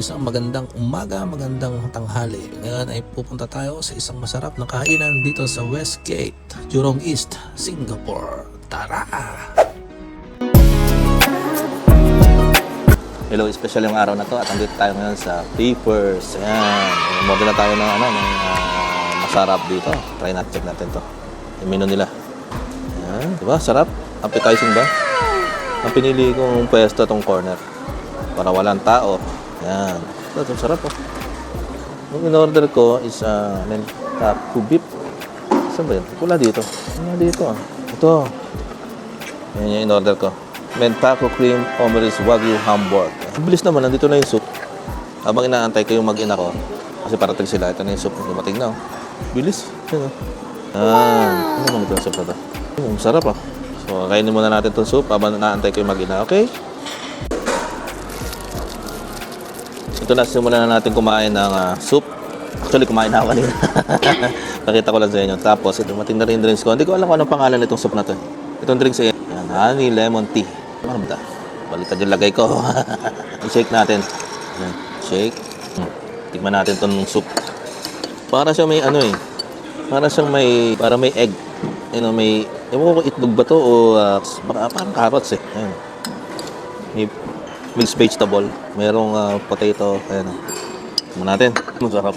isang magandang umaga, magandang tanghali. Ngayon ay pupunta tayo sa isang masarap na kainan dito sa Westgate, Jurong East, Singapore. Tara! Hello, special yung araw na to at andito tayo ngayon sa Peepers. Ayan, model na tayo ng masarap dito. Try natin, check natin to. Yung menu nila. Ayan, diba? Sarap. Appetizing ba? Ang pinili kong pwesto tong corner para walang tao. Ayan. Ito, sarap oh. Yung in-order ko is taco beef. Saan ba yun? Wala dito. Wala dito ah. Ito. Ayan yung in-order ko. Taco cream omelet wagyu hamburg. Bilis naman, nandito na yung soup. Habang inaantay ko yung mag-ina ko. Kasi parating sila. Ito na yung soup. Dumating na oh. Bilis. Ayan oh. Ano naman ito yung soup na ito? Sarap ah. So, kainin muna natin itong soup habang naantay ko yung mag-ina. Okay? Ito na, simulan na natin kumain ng soup. Actually, kumain na ako kanina. Nakita ko lang sa inyo. Tapos, ito, dumating na rin yung drinks ko. Hindi ko alam kung anong pangalan nitong soup na ito. Itong drinks ay yan, honey lemon tea. Ano ba ito? Baliktad yung lagay ko. I-shake natin. Yan, shake. Tikman natin itong soup. Para siyang may ano eh. Para siyang may, para may egg. You know, may, ewan ko kung itlog ba ito o parang carrots eh. Ayan. May mixed vegetable. Merong potato. Ayan. Tignan natin. Masarap.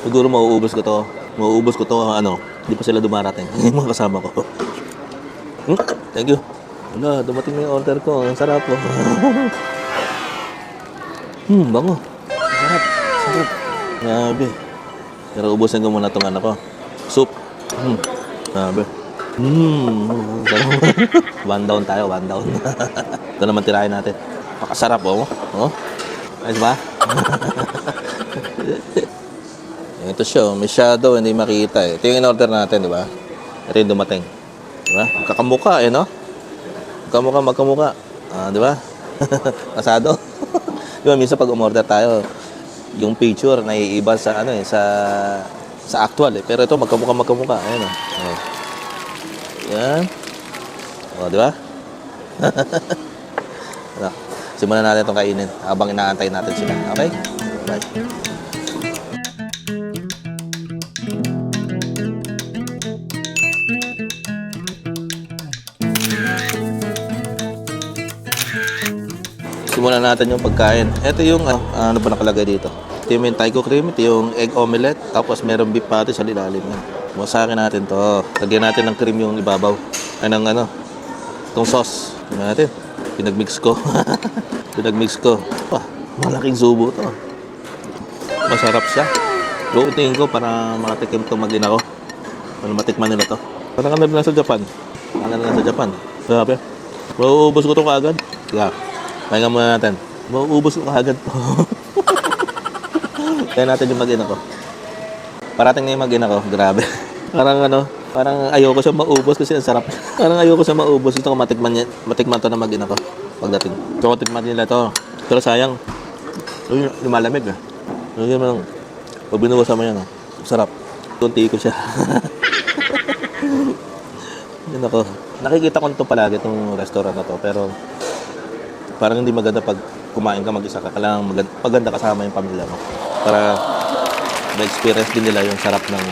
Siguro mauubos ko to. Mauubos ko to, hindi pa sila dumarating. Yung mga kasama ko. Thank you. Wala, dumating na yung order ko. Ang sarap po. Bango. Sarap. Sarap. Grabe. Pero ubusin ko muna itong ko. Soup. Grabe. Sarap. One down tayo, one down. Ito naman tirahin natin. Pakasarap oh. Oh. Ayos ba? Ito siya, may shadow, hindi makita eh. Ito yung in-order natin, di ba? Ito yung dumating. Di ba? Magkakamukha eh, no? Magkamukha. Di ba? Asado. Di ba, minsan pag umorder tayo, yung picture na iiba sa sa actual eh. Pero ito, magkamukha. Ayan o. Oh. Yan. O, di ba? Simulan natin itong kainin habang inaantay natin sila. Okay? Bye. Simulan natin yung pagkain. Ito yung, ano ba nakalagay dito? Ito yung taiko cream, ito yung egg omelette, tapos meron beef patty sa ilalim. Masakin natin to. Lagyan natin ng cream yung ibabaw. Ay, ng itong sauce. Tignan natin. Pinagmix ko. Malaking subo to. Masarap siya. Luutingin ko para makatikim to mag-ina ko. Para matikman nila to. Parang na sa Japan. Grabe. Mauubos ko to kaagad. Yeah. Pahinga muna natin. Mauubos ko kaagad to. Kaya natin yung mag-ina ko. Parating na yung mag-ina ko. Grabe. Parang ayoko siya maubos kasi ang sarap. Parang ayoko siya maubos. Gusto ko matikman to na mag-ina ko pagdating. Gusto ko tikman nila to. Pero sayang, lumalamig eh. Hindi naman, pag binuwasan mo yan, sarap. Tunti ko siya. Yan ako. Nakikita ko ito palagi, itong restaurant na to. Pero parang hindi maganda pag kumain ka mag-isa ka. Kailangan maganda kasama yung pamilya mo. Para ma-experience din nila yung sarap ng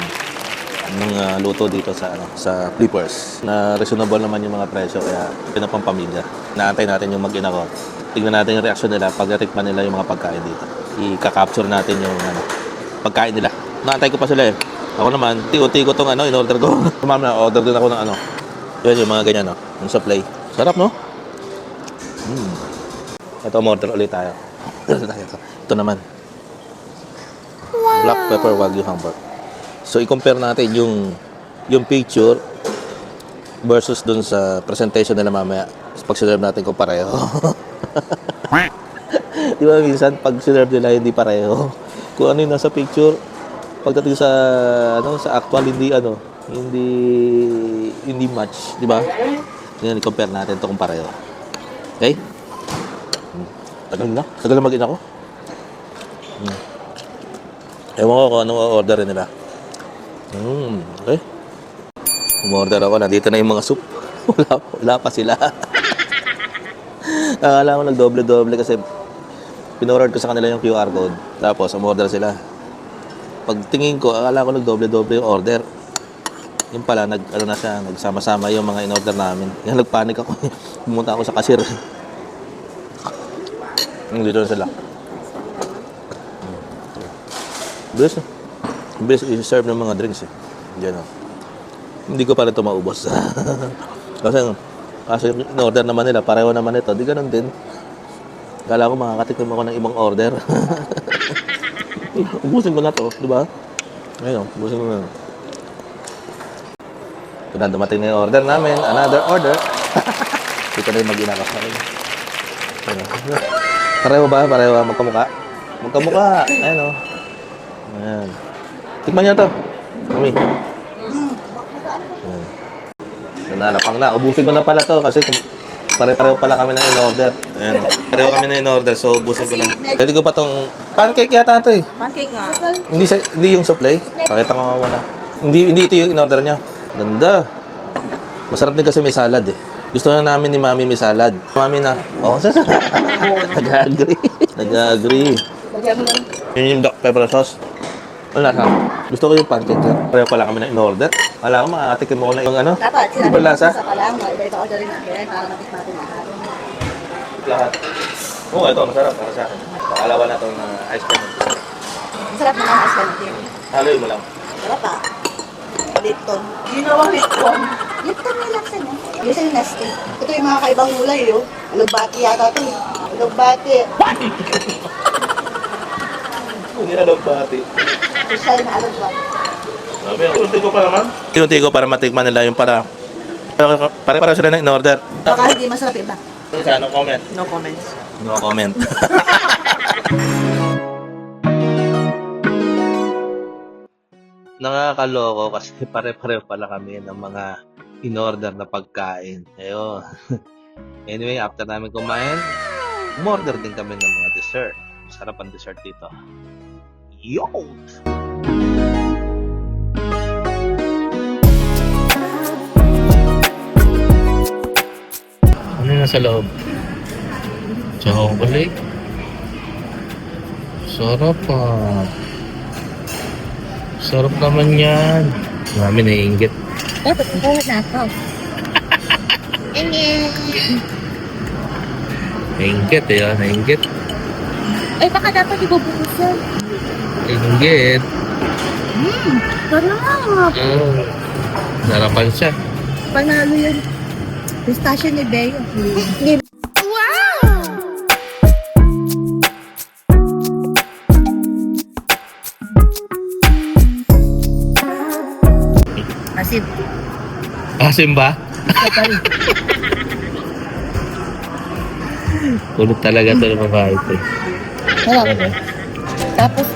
luto dito sa Peepers. Na reasonable naman yung mga presyo, kaya pinapang pamilya. Naantay natin yung mag-ina ko. Tignan natin yung reaction nila pag natikman nila yung mga pagkain dito. I-capture natin yung pagkain nila. Naantay ko pa sila eh. Ako naman, unti ko itong in-order ko. Tumama na, order din ako ng Yan yung mga ganyan yung supply. Sarap no? Ito, order ulit tayo. Ito naman. Black pepper wagyu hamburg. So, i-compare natin yung picture versus dun sa presentation nila mamaya. Pag sinerve natin kung pareho. Di ba minsan pag sinerve nila hindi pareho? Kung ano yung nasa picture, pagdating sa actual hindi match, di ba? Ngayon i-compare natin to kung pareho. Okay? Tagal na mag-in ako. Ewan ko kung anong order nila. Okay. Umorder ako, nandito na yung mga soup. Wala pa sila. Akala ko nagdoble-doble kasi pinorard ko sa kanila yung QR code. Tapos, umorder sila. Pagtingin ko, akala ko nagdoble-doble yung order. Yung pala, ano na siya, nagsama-sama yung mga in-order namin. Yan, nagpanik ako. Pumunta ako sa cashier. Dito na sila. Bilis, no? Bilis i-serve ng mga drinks, eh. Diyan, no? Hindi ko pa rin ito maubos. Kasi yung in-order naman nila, pareho naman ito. Di ganun din. Kala ko makakatikim ako ng ibang order. Ubusin ko na to, di ba? Ayun, ubusin ko na. Ito na, dumating na yung order namin. Another order. Dito na yung mag-inakas namin. Pareho ba? Pareho ba? Magkamukha? Magkamukha. Ayan, o. Ayan. Tikman niyo to. Mami. Nanalapang na. Ubusin ko na pala to kasi pare-pareho pala kami na in-order. Ayan. Pareho kami na in-order so ubusin ko na. Pwede ko pa tong pancake yata ito eh. Pancake nga. Hindi yung supply. Pakita ko nga muna. Hindi ito yung in-order niya. Ganda. Masarap din kasi may salad eh. Gusto na namin ni Mami may salad. Mami na, oh, nag-agree. Nag-agree. Yun yung black pepper sauce. Wala ka. Gusto ko yung pancake lang. Pareho pala kami na in-order. Wala ko, makakatikim mo ko na yung ano. Dapat, Di ba lasa? sa palang, iba-iba order rin natin para matikman natin lahat. Lahat. Oo, ito. Masarap para sa akin. Pakalawa na itong ice cream. Ang sarap naman ang ice cream. Haloy mo lang. Sarap pa. Lipton. Ginawang Lipton. Lipton may laksa niya. Yung sa'yo nasty. Ito yung mga kaibang gulay, oh. Alugbati yata ito, eh. Alugbati. Hindi alam pati. Social na alugbati. Sabi, unti ko pa naman. Unti ko para matikman nila yung para. Pare-pare sila na in-order. Baka hindi masarap iba. No comment. No comments. No comment. Nakakaloko kasi pare-pareho pala kami ng mga in-order na pagkain. Ayun. Anyway, after namin kumain, umorder din kami ng mga dessert. Sarap ang dessert dito. Yo! Ano yung nasa loob? Chocolate. Sarap ah. Sarap naman yan. Marami naiinggit. Dapat, ang na ako. Naiinggit eh, naiinggit. Ay, baka dapat ibubuhusan. Naiinggit. Sarap. Sarapan siya. Panalo yun. Pistachio ni Beo. Asin. Asim ba? Kulot talaga ito ng babae ito. Tapos,